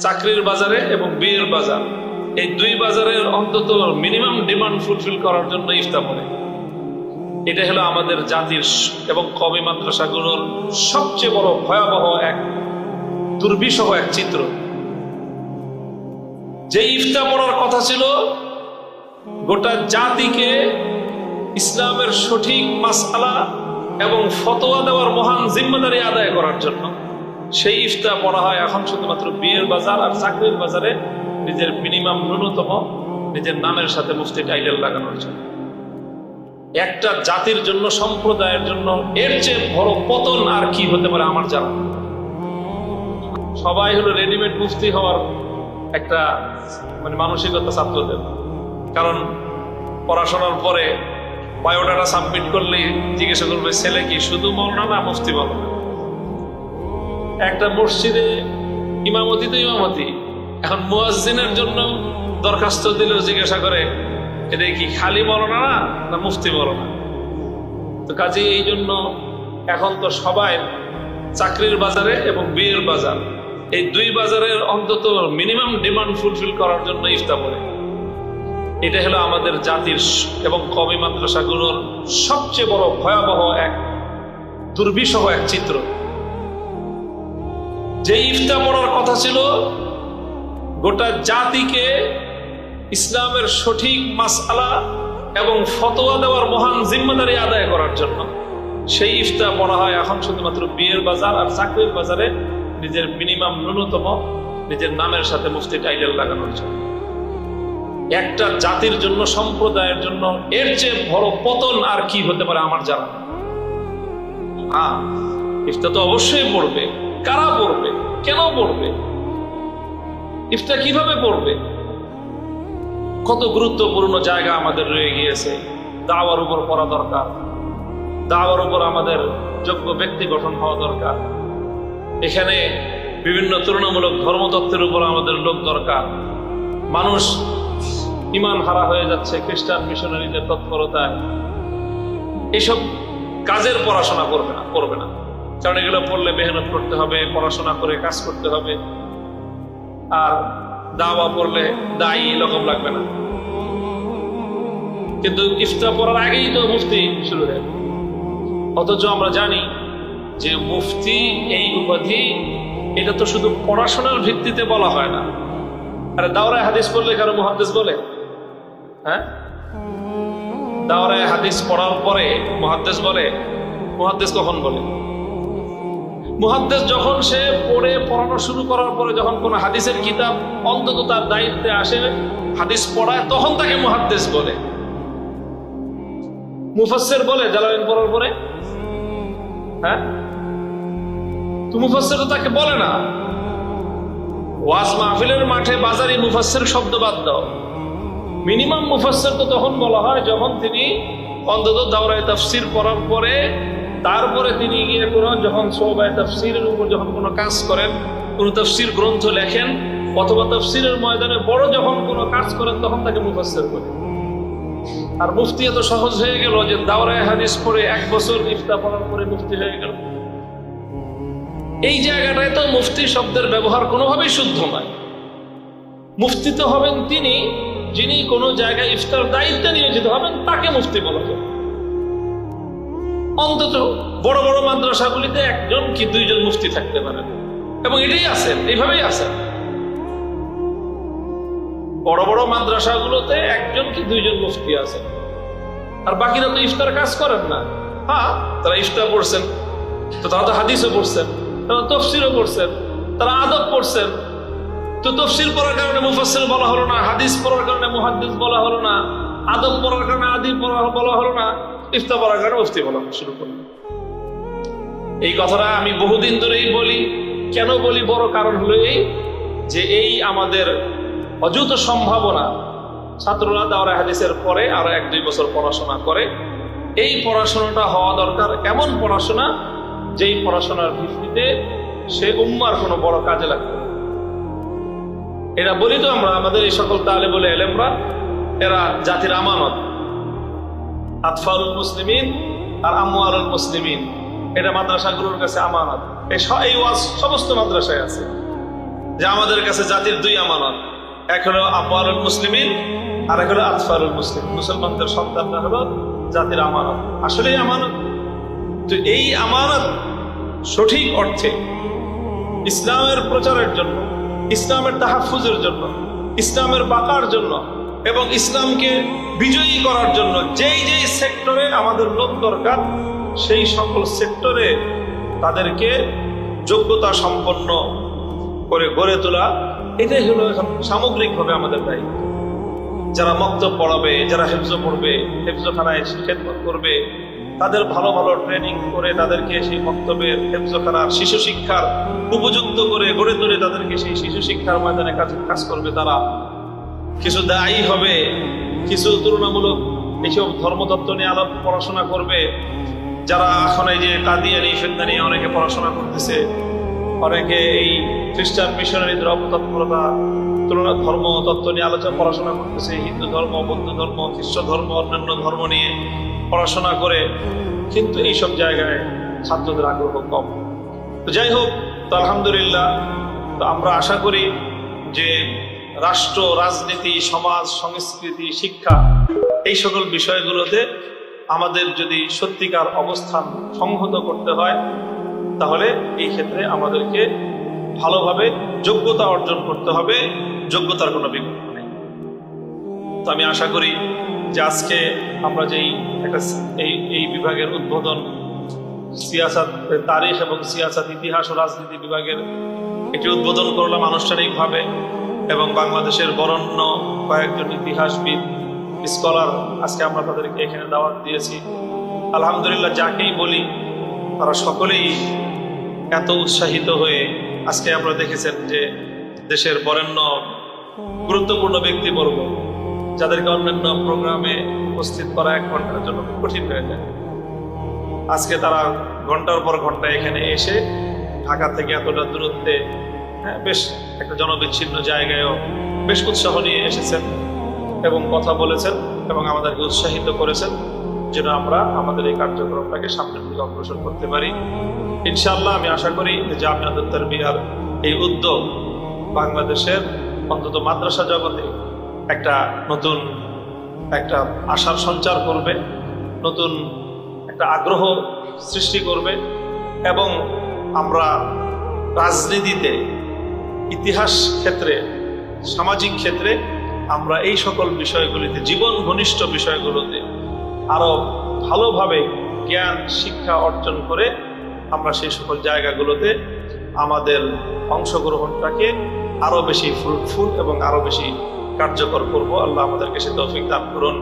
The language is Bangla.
চাকরির বাজারে এবং বিয়ের বাজার, এই দুই বাজারের অন্তত মিনিমাম ডিমান্ড ফুলফিল করার জন্য ইফতা পড়ে। এটা হলো আমাদের জাতির এবং কওমি মাদ্রাসাগুলোর সবচেয়ে বড় ভয়াবহ এক দুর্বিষহ এক চিত্র। যে ইফতা পড়ার কথা ছিল গোটা জাতিকে ইসলামের সঠিক মাসআলা এবং ফতোয়া দেওয়ার মহান জিম্মাদারি আদায় করার জন্য, সেই ইফতা পড়া হয় এখন শুধুমাত্র বিয়ের বাজার আর চাকরির বাজারে নিজের মিনিমাম ন্যূনতম নিজের নামের সাথে মুফতি টাইটেল লাগানোর জন্য। একটা জাতির জন্য, সম্প্রদায়ের জন্য এর চেয়ে বড় পতন আর কি হতে পারে আমার জানা। সবাই হলো রেডিমেড মুফতি হওয়ার একটা মানসিকতা ছাত্রদের। কারণ পড়াশোনার পরে বায়োডাটা সাবমিট করলেই জিজ্ঞাসা করবে ছেলে কি শুধু মৌলানা না মুফতি মৌলানা। একটা মসজিদে ইমামতি তো ইমামতি, এখন মুয়াজ্জিনের জন্য দরখাস্ত দিলেও জিজ্ঞাসা করে এটা কি খালি মৌলানা না মুফতি মৌলানা। তো কাজে এই জন্য এখন তো সবাই চাকরির বাজারে এবং বিয়ের বাজার, এই দুই বাজারের অন্তত মিনিমাম ডিমান্ড ফুলফিল করার জন্য ইফতা পড়ে। এটা হলো আমাদের জাতির এবং কওমি মাদ্রাসাগুলোর সবচেয়ে বড় ভয়াবহ এক দুর্বিষহ এক চিত্র। যে ইফতা পড়ার কথা ছিল গোটা জাতিকে ইসলামের সঠিক মাসআলা এবং ফতোয়া দেওয়ার মহান জিম্মাদারি আদায় করার জন্য, সেই ইফতা পড়া হয় এখন শুধুমাত্র বিয়ের বাজার আর চাকরির বাজারে নিজের মিনিমাম ন্যূনতম নিজের নামের সাথে মুফতি টাইটেল লাগানোর জন্য। একটা জাতির জন্য, সম্প্রদায়ের জন্য এর চেয়ে বড় পতন আর কি হতে পারে আমার জানা। ইফতা তো অবশ্যই পড়বে। কারা পড়বে? কেন পড়বে? ইফতা কিভাবে পড়বে? কত গুরুত্বপূর্ণ জায়গা আমাদের রয়ে গিয়েছে। দাওয়ার উপর পড়া দরকার, দাওয়ার উপর আমাদের যোগ্য ব্যক্তি গঠন হওয়া দরকার। এখানে বিভিন্ন তুলনামূলক ধর্মতত্ত্বের উপর আমাদের লোক দরকার। মানুষ ইমান হারা হয়ে যাচ্ছে খ্রিস্টান মিশনারিদের তৎপরতায়। এইসব কাজের পড়াশোনা করবে না, কারণ এগুলো পড়লে মেহনত করতে হবে, পড়াশোনা করে কাজ করতে হবে। আর দাওয়া পড়লে দায়ী রকম লাগবে না। কিন্তু ইফতা পড়ার আগেই তো মুফতি শুরু হয়। অথচ আমরা জানি যে মুফতি এই উপাধি, এটা তো শুধু পড়াশোনার ভিত্তিতে বলা হয় না। আরে দাওরায়ে হাদিস পড়লে কারো মুহাদ্দিস বলে? হ্যাঁ, দাওরায়ে হাদিস পড়ার পরে মুহাদ্দিস বলে? মুহাদ্দিস কখন বলে? মুহাদ্দিস যখন সে পড়ানো শুরু করার পরে, যখন কোন হাদিসের কিতাব অন্তত তার দায়িত্বে আসে হাদিস পড়ায়, তখন তাকে মুহাদ্দিস বলে। মুফাসসির বলে জালালাইন পড়ার পরে? হ্যাঁ, তো মুফাসসির তো তাকে বলে না। ওয়াজ মাহফিলের মাঠে বাজারে মুফাসসির শব্দ বাদ দাও। মিনিমাম মুফাসসির তো তখন বলা হয় যখন তিনি অন্তত দাওরায়ে তাফসীর পড়ার পরে, তারপরে তিনি গিয়ে যখন সোহবায়ে তাফসীরের উপর যখন কোনো কাজ করেন, কোনো তাফসীর গ্রন্থ লেখেন, অথবা তাফসীরের ময়দানে বড় যখন কোনো কাজ করেন, তখন তাকে মুফাসসির বলে। আর মুফতি এত সহজ হয়ে গেল যে দাওরায়ে হাদিস পড়ে 1 বছর ইফতা পড়ার পরে মুফতি হয়ে গেল। এই জায়গাটায় তো মুফতি শব্দের ব্যবহার কোনোভাবেই শুদ্ধ নয়। মুফতি তো হবেন তিনি যিনি কোনো জায়গায় ইফতার দায়িত্বে নিয়োজিত হবেন, তাকে মুফতি বলা যায়। অন্তত বড় বড় মাদ্রাসাগুলিতে 1জন কি 2জন মুফতি থাকতে পারেন, এবং এটাই আছেন, এইভাবেই আছেন। বড় বড় মাদ্রাসাগুলোতে 1জন কি 2জন মুফতি আছেন, আর বাকিরা তো ইফতার কাজ করেন না। হ্যাঁ, তারা ইফতার পড়ছেন, তো তারা তো হাদিসও পড়ছেন, তারা তাফসীরও পড়ছেন, তারা আদব পড়ছেন। তো তাফসীর পড়ার কারণে মুফাসসির বলা হলো না, হাদিস পড়ার কারণে মুহাদ্দিস বলা হলো না, আদব পড়ার কারণে আদিব বলা হলো না, ইফতা পড়ার কারণে মুফতি বলা শুরু করলো। এই কথাটা আমি বহুদিন ধরেই বলি। কেন বলি? বড় কারণ হলো এই যে এই আমাদের অযুত সম্ভাবনা, ছাত্ররা দাওরায়ে হাদিসের পরে আরো 1-2 বছর পড়াশোনা করে। এই পড়াশোনাটা হওয়া দরকার এমন পড়াশোনা, যেই পড়াশোনার ভিত্তিতে সে উম্মার কোনো বড় কাজে লাগবে। এরা বলি তো আমরা, আমাদের এই সকল তালেবুল ইলমরা, এরা জাতির আমানত। আতফালুল মুসলিমিন আর আমওয়ালুল মুসলিমিন, এটা মাদ্রাসাগুলোর কাছে আমানত। এই ওয়াজ সমস্ত মাদ্রাসায় আছে। যে আমাদের কাছে জাতির দুই আমানত, এক হলো আমওয়ালুল মুসলিমিন, আর এক হলো আতফালুল মুসলিম। মুসলমানদের সন্তানরা হলো জাতির আমানত, আসলেই আমানত। তো এই আমানত সঠিক অর্থে ইসলামের প্রচারের জন্য, ইসলামের তাহাফুজের জন্য, ইসলামের বাঁকার জন্য এবং ইসলামকে বিজয়ী করার জন্য যেই যেই সেক্টরে আমাদের লোক দরকার, সেই সকল সেক্টরে তাদেরকে যোগ্যতা সম্পন্ন করে গড়ে তোলা, এটাই হলো এখন সামগ্রিকভাবে আমাদের দায়িত্ব। যারা মক্তব পড়াবে, যারা হেফজ পড়বে, হেফজখানায় খেদমত করবে, তাদের ভালো ভালো ট্রেনিং করে তাদেরকে সেই মক্তবের, হেফজখানার, শিশু শিক্ষার উপযুক্ত করে গড়ে তুলে তাদেরকে সেই শিশু শিক্ষার ময়দানে কাজ করবে। তারা কিছু দায়ী হবে, কিছু তুলনামূলক এইসব ধর্মতত্ত্ব নিয়ে আলাপ পড়াশোনা করবে। যারা এখন এই যে কাদিয়ানি ফিতনা নিয়ে অনেকে পড়াশোনা করতেছে, অনেকে এই খ্রিস্টান মিশনারিদের অপতৎপরতা, তুলনা ধর্মতত্ত্ব নিয়ে পড়াশোনা করতেছে, হিন্দু ধর্ম, বৌদ্ধ ধর্ম, খ্রিস্ট ধর্ম, অন্যান্য ধর্ম নিয়ে পড়াশোনা করে, কিন্তু এইসব জায়গায় ছাত্রদের আগ্রহ কম। তো যাই হোক, তো আলহামদুলিল্লাহ, তো আমরা আশা করি যে রাষ্ট্র, রাজনীতি, সমাজ, সংস্কৃতি, শিক্ষা, এই সকল বিষয়গুলোতে আমাদের যদি সত্যিকার অবস্থান সংহত করতে হয়, তাহলে এই ক্ষেত্রে আমাদেরকে ভালোভাবে যোগ্যতা অর্জন করতে হবে। যোগ্যতার কোনো বিকল্প নেই। তো আমি আশা করি যে আজকে আমরা যেই একটা এই বিভাগের উদ্বোধন, সিয়াসাত তারিখ এবং সিয়াসাত ইতিহাস ও রাজনীতি বিভাগের একটি উদ্বোধন করলাম আনুষ্ঠানিকভাবে, এবং বাংলাদেশের বরেণ্য কয়েকজন ইতিহাসবিদ, স্কলার, আজকে আমরা তাদেরকে এখানে দাওয়াত দিয়েছি। আলহামদুলিল্লাহ, যাকেই বলি তারা সকলেই এত উৎসাহিত হয়ে, আজকে আমরা দেখেছেন যে দেশের বরেণ্য গুরুত্বপূর্ণ ব্যক্তিবর্গ, যাদেরকে অন্যান্য প্রোগ্রামে উপস্থিত করা 1 ঘন্টার জন্য কঠিন হয়ে যায়, আজকে তারা ঘন্টার পর ঘন্টা এখানে এসে ঢাকা থেকে এতটা দূরত্বে, বেশ একটা জনবিচ্ছিন্ন জায়গায়ও বেশ উৎসাহ নিয়ে এসেছেন এবং কথা বলেছেন এবং আমাদেরকে উৎসাহিত করেছেন, যেন আমরা আমাদের এই কার্যক্রমটাকে সামনের দিকে অগ্রসর করতে পারি। ইনশাআল্লাহ আমি আশা করি যে জামিয়াতুত তারবিয়ার এই উদ্যোগ বাংলাদেশের অন্তত মাদ্রাসা জগতে একটা নতুন একটা আশার সঞ্চার করবে, নতুন একটা আগ্রহ সৃষ্টি করবে, এবং আমরা রাজনীতিতে, ইতিহাস ক্ষেত্রে, সামাজিক ক্ষেত্রে আমরা এই সকল বিষয়গুলিতে, জীবন ঘনিষ্ঠ বিষয়গুলোতে আরো ভালোভাবে জ্ঞান শিক্ষা অর্জন করে আমরা সেই সকল জায়গাগুলোতে আমাদের অংশগ্রহণটাকে আরো বেশি ফ্রুটফুল এবং আরো বেশি কার্যকর করব। আল্লাহ আমাদেরকে সে তৌফিক দান করুন।